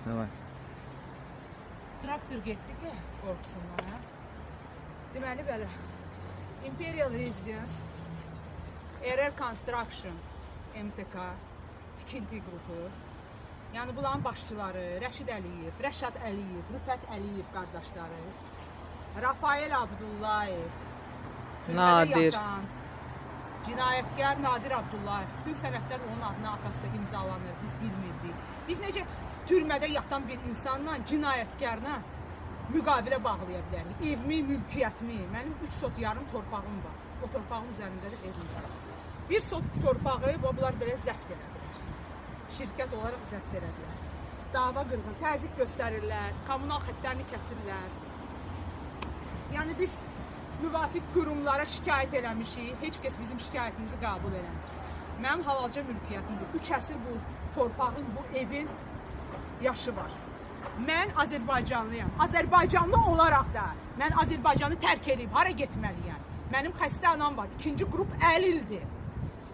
Ne var? Traktor getdi ki qorxusundan. Ha? Deməli belə. Imperial Residence, RR Construction, MTK, tikinti qrupu. Yəni bunların başçıları Rəşid Əliyev, Rəşad Əliyev, Rüfət Əliyev qardaşları, Rafael Abdullayev, Nadir. Cinayətkar Nadir Abdullayev. Bütün sənədlər onun adına atası imzalanır, biz bilmirdik. Biz necə türmədə yatan bir insanla, cinayətkarla müqavilə bağlaya bilərik. Evimi, mülkiyyətimi, mənim 3 sot yarım torpağım var. O torpağın üzərində də evimiz var. Bir sot torpağı bunlar belə zəbt elədilər. Şirkət olaraq zəbt elədilər. Dava qırğın, təzyiq göstərirlər, kommunal xəttlərini kəsirlər. Yəni biz müvafiq qurumlara şikayət eləmişik, heç kəs bizim şikayətimizi qəbul eləmir. Mənim halalca mülkiyyətimdir. 3 əsr bu torpağın, bu evin yaşı var. Mən Azərbaycanlıyam. Azərbaycanlı olaraq da mən Azərbaycanı tərk edib hara getməliyəm? Mənim xəstə anam var. 2-ci qrup əlildir.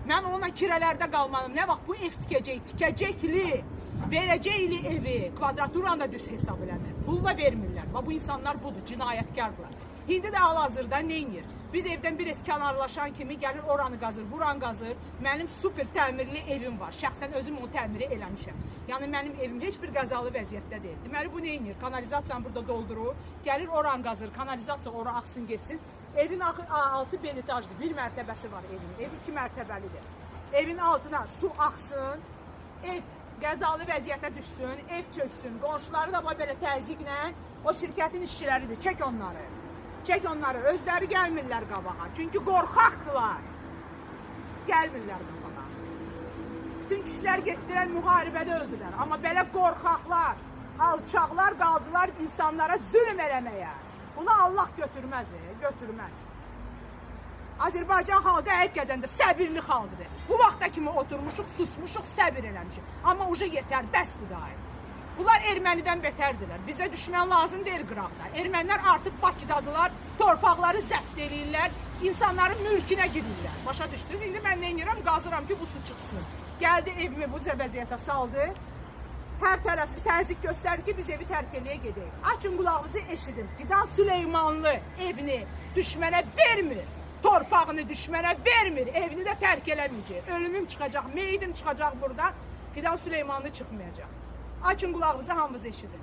Mən onunla kirələrdə qalmalım. Nə vaxt bu ev tikəcək, tikəcəkli, verəcəkli evi, kvadraturanı da düz hesab eləmir. Pulla vermirlər. Bu insanlar budur, cinayətkardırlar. İndi də hal-hazırda neynir? Biz evdən bir kənarlaşan kimi gəlir oranı qazır, buranı qazır. Mənim super təmirli evim var. Şəxsən özüm onu təmiri eləmişəm. Yəni mənim evim heç bir qəzalı vəziyyətdə deyil. Deməli bu neynir? Kanalizasiyanı burada doldurur, gəlir oranı qazır, kanalizasiya ora axsın getsin. Evin altı bel etajdır, bir mərtəbəsi var evin. Ev 2 mərtəbəlidir. Evin altına su axsın, ev qəzalı vəziyyətə düşsün, ev çöksün. Qonşuları da belə təzyiqlə o şirkətin işçiləridir. Çək onları. Çək onları, özləri gəlmirlər qabağa. Çünki qorxaqdılar. Gəlmirlər qabağa. Bütün kişilər getdilər, müharibədə öldülər. Amma belə qorxaqlar, alçaqlar qaldılar insanlara zülm eləməyə. Bunu Allah götürməz, götürməz. Azərbaycan xalqı həqiqətən də səbirli xalqdır. Bu vaxta kimi oturmuşuq, susmuşuq, səbir eləmişik. Amma uca yetər, bəsdir daim. Bunlar ermənidən betərdirlər. Bizə düşmən lazım deyil qıraqda. Ermənilər artıq Bakıdadılar, torpaqları zəbt edirlər, insanların mülkünə girirlər. Başa düşdünüz? İndi mən nə edirəm? Qazıram ki, bu su çıxsın. Gəldi evimi bu vəziyyətə saldı. Hər tərəfli təzyiq göstərir ki, biz evi tərk eləyə gedək. Açın qulağınızı eşidin. Fidan Süleymanlı evini düşmənə vermir. Torpağını düşmənə vermir. Evini də tərk eləməyəcək. Ölümüm çıxacaq, meyidim çıxacaq burada. Fidan Süleymanlı çıxmayacaq. Açın qulağınızı, hamınız eşidin.